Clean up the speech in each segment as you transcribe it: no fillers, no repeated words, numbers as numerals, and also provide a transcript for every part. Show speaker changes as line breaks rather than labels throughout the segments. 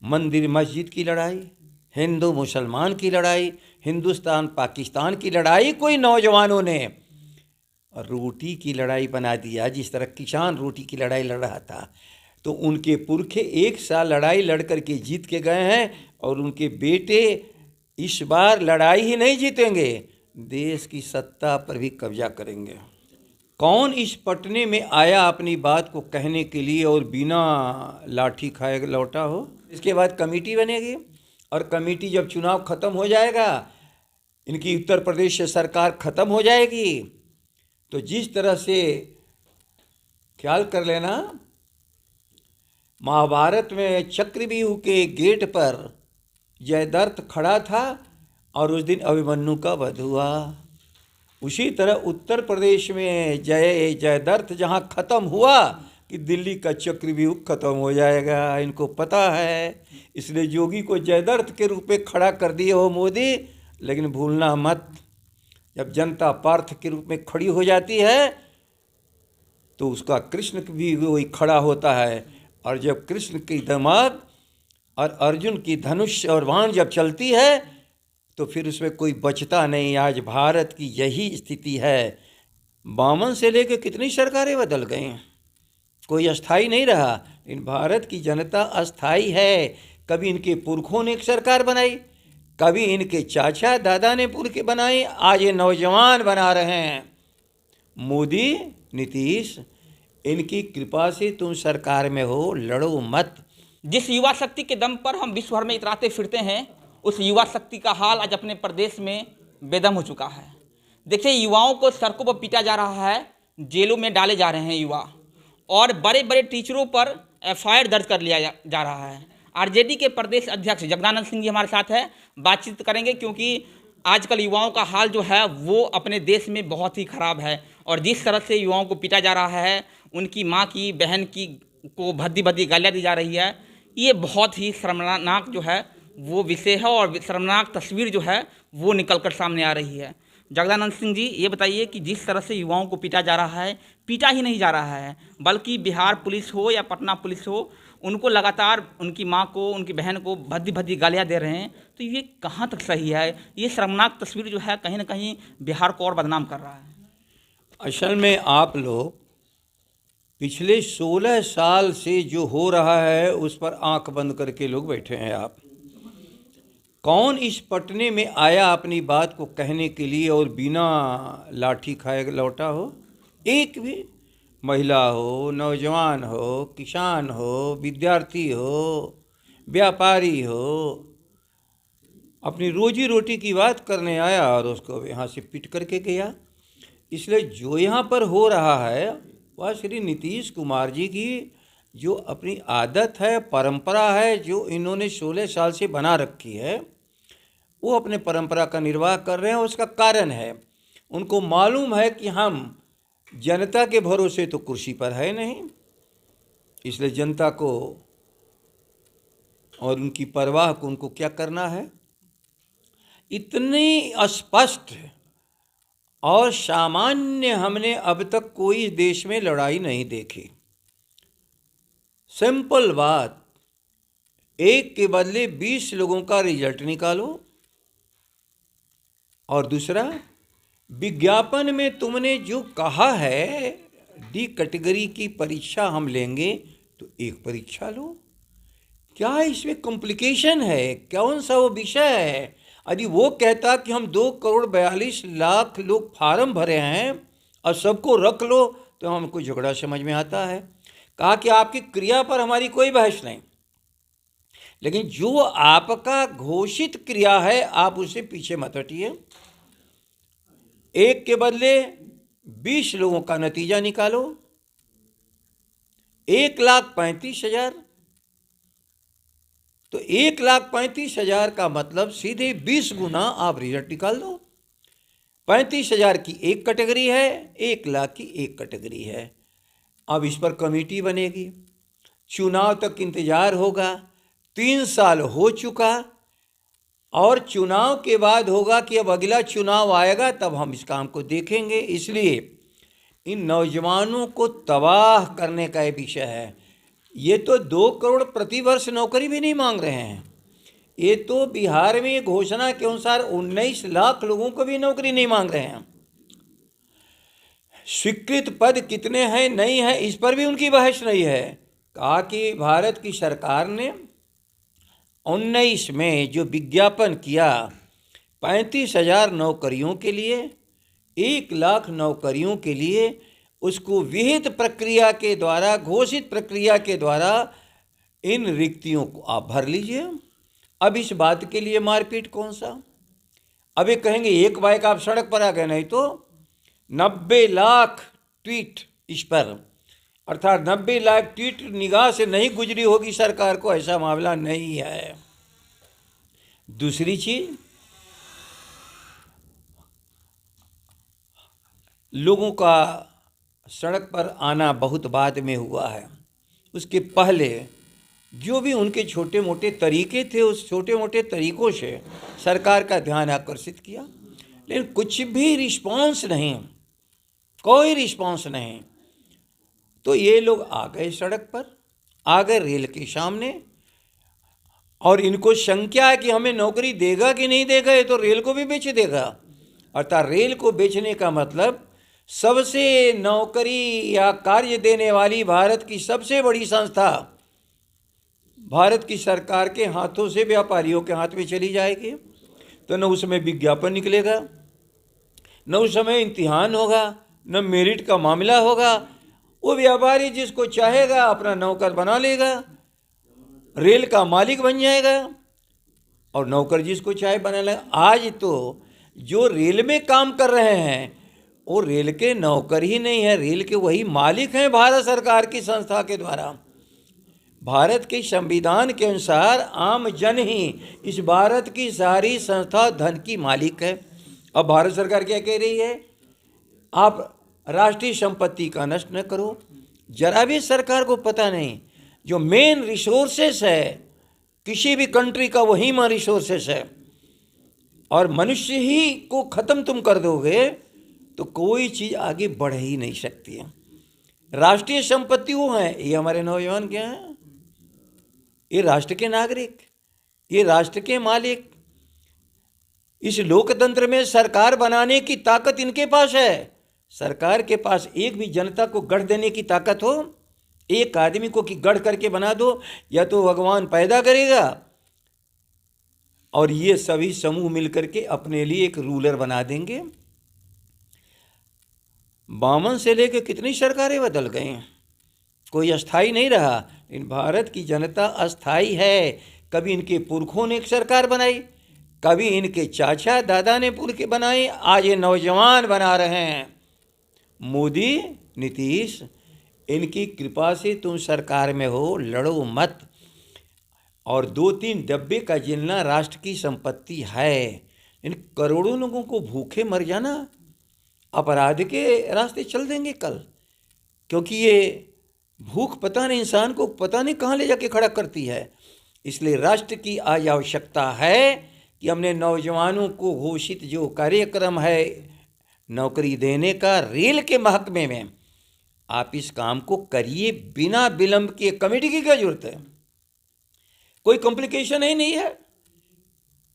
मंदिर मस्जिद की लड़ाई, हिंदू मुसलमान की लड़ाई, हिंदुस्तान पाकिस्तान की लड़ाई कोई नौजवानों ने रोटी की लड़ाई बना दिया। जिस तरह किसान रोटी की लड़ाई लड़ रहा था, तो उनके पुरखे एक साल लड़ाई लड़ कर के जीत के गए हैं, और उनके बेटे इस बार लड़ाई ही नहीं जीतेंगे, देश की सत्ता पर भी कब्जा करेंगे। कौन इस पटने में आया अपनी बात को कहने के लिए और बिना लाठी खाए लौटा हो? इसके बाद कमेटी बनेगी, और कमेटी जब चुनाव खत्म हो जाएगा, इनकी उत्तर प्रदेश से सरकार खत्म हो जाएगी, तो जिस तरह से ख्याल कर लेना, महाभारत में चक्रव्यूह के गेट पर जयद्रथ खड़ा था और उस दिन अभिमन्यु का वध हुआ। उसी तरह उत्तर प्रदेश में जयद्रथ जहाँ खत्म हुआ कि दिल्ली का चक्रव्यूह खत्म हो जाएगा, इनको पता है। इसलिए योगी को जयद्रथ के रूप में खड़ा कर दिए हो मोदी, लेकिन भूलना मत, जब जनता पार्थ के रूप में खड़ी हो जाती है तो उसका कृष्ण भी वही खड़ा होता है। और जब कृष्ण की दिमाग और अर्जुन की धनुष और बाण जब चलती है तो फिर उसमें कोई बचता नहीं। आज भारत की यही स्थिति है। बामन से लेकर कितनी सरकारें बदल गई, कोई अस्थाई नहीं रहा, लेकिन भारत की जनता अस्थाई है। कभी इनके पुरखों ने एक सरकार बनाई, कभी इनके चाचा दादा ने पुरखे बनाई, आज ये नौजवान बना रहे हैं। मोदी, नीतीश, इनकी कृपा से तुम सरकार में हो, लड़ो मत।
जिस युवा शक्ति के दम पर हम विश्व भर में इतराते फिरते हैं, उस युवा शक्ति का हाल आज अपने प्रदेश में बेदम हो चुका है। देखिए, युवाओं को सड़कों पर पीटा जा रहा है, जेलों में डाले जा रहे हैं युवा, और बड़े बड़े टीचरों पर एफआईआर दर्ज कर लिया जा रहा है। आरजेडी के प्रदेश अध्यक्ष जगदानंद सिंह जी हमारे साथ है, बातचीत करेंगे, क्योंकि आजकल युवाओं का हाल जो है वो अपने देश में बहुत ही ख़राब है। और जिस तरह से युवाओं को पीटा जा रहा है, उनकी माँ की, बहन की को भद्दी भद्दी गालियाँ दी जा रही है, ये बहुत ही शर्मनाक जो है वो विषय है, और शर्मनाक तस्वीर जो है वो निकल कर सामने आ रही है। जगदानंद सिंह जी, ये बताइए कि जिस तरह से युवाओं को पीटा जा रहा है, पीटा ही नहीं जा रहा है, बल्कि बिहार पुलिस हो या पटना पुलिस हो, उनको लगातार उनकी माँ को, उनकी बहन को भद्दी भद्दी गालियाँ दे रहे हैं, तो ये कहाँ तक सही है? ये शर्मनाक तस्वीर जो है कहीं ना कहीं बिहार को और बदनाम कर रहा है।
असल में आप लोग पिछले 16 साल से जो हो रहा है उस पर आंख बंद करके लोग बैठे हैं। आप कौन इस पटने में आया अपनी बात को कहने के लिए और बिना लाठी खाए लौटा हो? एक भी महिला हो, नौजवान हो, किसान हो, विद्यार्थी हो, व्यापारी हो, अपनी रोजी रोटी की बात करने आया और उसको यहाँ से पीट करके गया। इसलिए जो यहाँ पर हो रहा है वह श्री नीतीश कुमार जी की जो अपनी आदत है, परंपरा है, जो इन्होंने 16 साल से बना रखी है, वो अपने परंपरा का निर्वाह कर रहे हैं। उसका कारण है, उनको मालूम है कि हम जनता के भरोसे तो कुर्सी पर है नहीं, इसलिए जनता को और उनकी परवाह को उनको क्या करना है। इतनी स्पष्ट और सामान्य हमने अब तक कोई देश में लड़ाई नहीं देखी। सिंपल बात, एक के बदले 20 लोगों का रिजल्ट निकालो, और दूसरा, विज्ञापन में तुमने जो कहा है डी कैटेगरी की परीक्षा हम लेंगे, तो एक परीक्षा लो। क्या इसमें कॉम्प्लिकेशन है? कौन सा वो विषय है? यदि वो कहता कि हम 2,42,00,000 लोग फार्म भरे हैं और सबको रख लो, तो हमको झगड़ा समझ में आता है। कहा कि आपकी क्रिया पर हमारी कोई बहस नहीं, लेकिन जो आपका घोषित क्रिया है आप उससे पीछे मत हटिए। एक के बदले 20 लोगों का नतीजा निकालो, 1,35,000, तो 1,35,000 का मतलब सीधे 20 गुना आप रिजल्ट निकाल दो। 35,000 की एक कैटेगरी है, 1,00,000 की एक कैटेगरी है। अब इस पर कमेटी बनेगी, चुनाव तक इंतजार होगा। 3 साल हो चुका, और चुनाव के बाद होगा कि अब अगला चुनाव आएगा तब हम इस काम को देखेंगे। इसलिए इन नौजवानों को तबाह करने का ये विषय है। ये तो 2 करोड़ प्रतिवर्ष नौकरी भी नहीं मांग रहे हैं। ये तो बिहार में घोषणा के अनुसार 19 लाख लोगों को भी नौकरी नहीं मांग रहे हैं। स्वीकृत पद कितने हैं नहीं है इस पर भी उनकी बहस नहीं है। कहा कि भारत की सरकार ने 19 में जो विज्ञापन किया 35,000 नौकरियों के लिए, 1 लाख नौकरियों के लिए, उसको विहित प्रक्रिया के द्वारा, घोषित प्रक्रिया के द्वारा इन रिक्तियों को आप भर लीजिए। अब इस बात के लिए मारपीट कौन सा? अब ये कहेंगे एक बाइक आप सड़क पर आ गए, नहीं तो 90 लाख ट्वीट इस पर, अर्थात 90 लाख ट्वीट निगाह से नहीं गुजरी होगी सरकार को, ऐसा मामला नहीं है। दूसरी चीज, लोगों का सड़क पर आना बहुत बाद में हुआ है। उसके पहले जो भी उनके छोटे मोटे तरीके थे, उस छोटे मोटे तरीकों से सरकार का ध्यान आकर्षित किया, लेकिन कुछ भी रिस्पांस नहीं, कोई रिस्पांस नहीं। तो ये लोग आ गए सड़क पर, आ गए रेल के सामने, और इनको शंका है कि हमें नौकरी देगा कि नहीं देगा, ये तो रेल को भी बेच देगा। अर्थात रेल को बेचने का मतलब सबसे नौकरी या कार्य देने वाली भारत की सबसे बड़ी संस्था भारत की सरकार के हाथों से व्यापारियों के हाथ में चली जाएगी। तो न उसमें विज्ञापन निकलेगा, न उस समय इम्तिहान होगा, न मेरिट का मामला होगा। वो व्यापारी जिसको चाहेगा अपना नौकर बना लेगा, रेल का मालिक बन जाएगा, और नौकर जिसको चाहे बना लेगा। आज तो जो रेल में काम कर रहे हैं वो रेल के नौकर ही नहीं है, रेल के वही मालिक हैं भारत सरकार की संस्था के द्वारा। भारत के संविधान के अनुसार आम जन ही इस भारत की सारी संस्था धन की मालिक है। अब भारत सरकार क्या कह रही है? आप राष्ट्रीय संपत्ति का नष्ट न करो। जरा भी सरकार को पता नहीं जो मेन रिसोर्सेस है किसी भी कंट्री का, वही मेन रिसोर्सेस है, और मनुष्य ही को ख़त्म तुम कर दोगे तो कोई चीज़ आगे बढ़ ही नहीं सकती है। राष्ट्रीय संपत्ति वो है, ये हमारे नौजवान क्या हैं? ये राष्ट्र के नागरिक, ये राष्ट्र के मालिक। इस लोकतंत्र में सरकार बनाने की ताकत इनके पास है। सरकार के पास एक भी जनता को गढ़ देने की ताकत हो, एक आदमी को कि गढ़ करके बना दो, या तो भगवान पैदा करेगा और ये सभी समूह मिलकर के अपने लिए एक रूलर बना देंगे। बामन से लेकर कितनी सरकारें बदल गई, कोई अस्थाई नहीं रहा। लेकिन भारत की जनता अस्थाई है। कभी इनके पुरखों ने एक सरकार बनाई, कभी इनके चाचा दादा ने पुर के बनाई, आज ये नौजवान बना रहे हैं। मोदी, नीतीश, इनकी कृपा से तुम सरकार में हो, लड़ो मत। और 2-3 डब्बे का जिलना राष्ट्र की संपत्ति है। इन करोड़ों लोगों को भूखे मर जाना अपराध के रास्ते चल देंगे कल, क्योंकि ये भूख पता नहीं इंसान को पता नहीं कहाँ ले जाके खड़ा करती है। इसलिए राष्ट्र की आज आवश्यकता है कि हमने नौजवानों को घोषित जो कार्यक्रम है नौकरी देने का रेल के महकमे में, आप इस काम को करिए बिना विलंब के। कमेटी की क्या जरूरत है? कोई कॉम्प्लिकेशन ही नहीं है।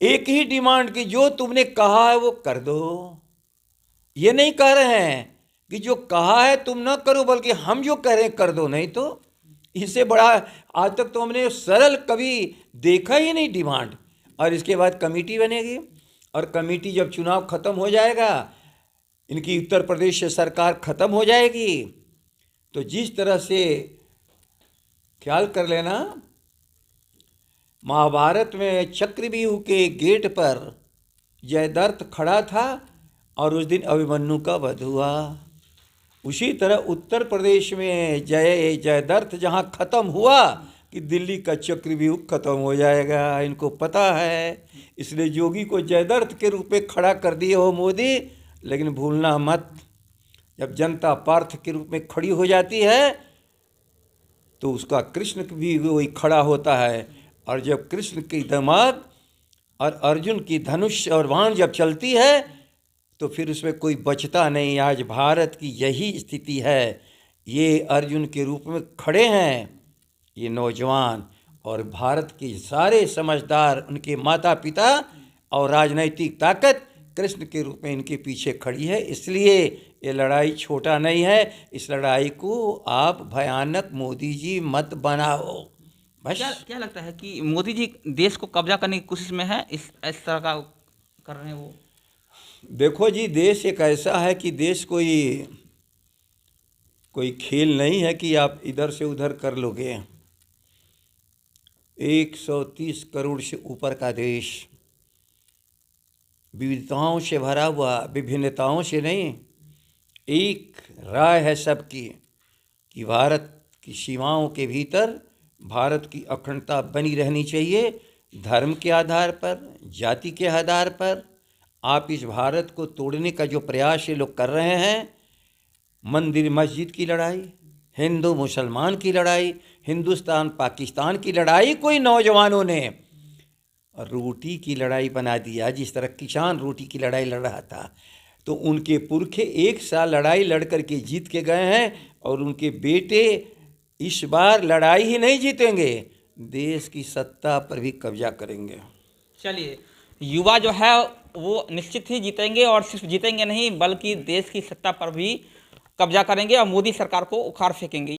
एक ही डिमांड की जो तुमने कहा है वो कर दो। ये नहीं कह रहे हैं कि जो कहा है तुम ना करो, बल्कि हम जो कह रहे हैं कर दो। नहीं तो इससे बड़ा आज तक तो हमने सरल कभी देखा ही नहीं डिमांड। और इसके बाद कमेटी बनेगी, और कमेटी जब चुनाव खत्म हो जाएगा, इनकी उत्तर प्रदेश से सरकार खत्म हो जाएगी, तो जिस तरह से ख्याल कर लेना, महाभारत में चक्रव्यूह के गेट पर जयद्रथ खड़ा था और उस दिन अभिमन्यु का वध हुआ। उसी तरह उत्तर प्रदेश में जयद्रथ जहाँ खत्म हुआ कि दिल्ली का चक्रव्यूह खत्म हो जाएगा। इनको पता है, इसलिए योगी को जयद्रथ के रूप में खड़ा कर दिए हो मोदी। लेकिन भूलना मत, जब जनता पार्थ के रूप में खड़ी हो जाती है तो उसका कृष्ण भी वही खड़ा होता है। और जब कृष्ण की दिमाग और अर्जुन की धनुष और बाण जब चलती है तो फिर उसमें कोई बचता नहीं। आज भारत की यही स्थिति है। ये अर्जुन के रूप में खड़े हैं ये नौजवान और भारत के सारे समझदार उनके माता पिता और राजनीतिक ताकत कृष्ण के रूप में इनके पीछे खड़ी है। इसलिए ये लड़ाई छोटा नहीं है। इस लड़ाई को आप भयानक मोदी जी मत बनाओ। बस
क्या लगता है कि मोदी जी देश को कब्जा करने की कोशिश में है, इस तरह का कर रहे हैं वो?
देखो जी, देश एक ऐसा है कि देश कोई खेल नहीं है कि आप इधर से उधर कर लोगे। 130 करोड़ से ऊपर का देश, विविधताओं से भरा हुआ, विभिन्नताओं से नहीं। एक राय है सबकी कि भारत की सीमाओं के भीतर भारत की अखंडता बनी रहनी चाहिए। धर्म के आधार पर, जाति के आधार पर आप इस भारत को तोड़ने का जो प्रयास ये लोग कर रहे हैं, मंदिर मस्जिद की लड़ाई, हिंदू मुसलमान की लड़ाई, हिंदुस्तान पाकिस्तान की लड़ाई, कोई नौजवानों ने रोटी की लड़ाई बना दिया। जिस तरह किसान रोटी की लड़ाई लड़ रहा था, तो उनके पुरखे एक साल लड़ाई लड़ कर के जीत के गए हैं और उनके बेटे इस बार लड़ाई ही नहीं जीतेंगे, देश की सत्ता पर भी कब्जा करेंगे।
चलिए, युवा जो है वो निश्चित ही जीतेंगे, और सिर्फ जीतेंगे नहीं बल्कि देश की सत्ता पर भी कब्जा करेंगे और मोदी सरकार को उखाड़ फेंकेंगे।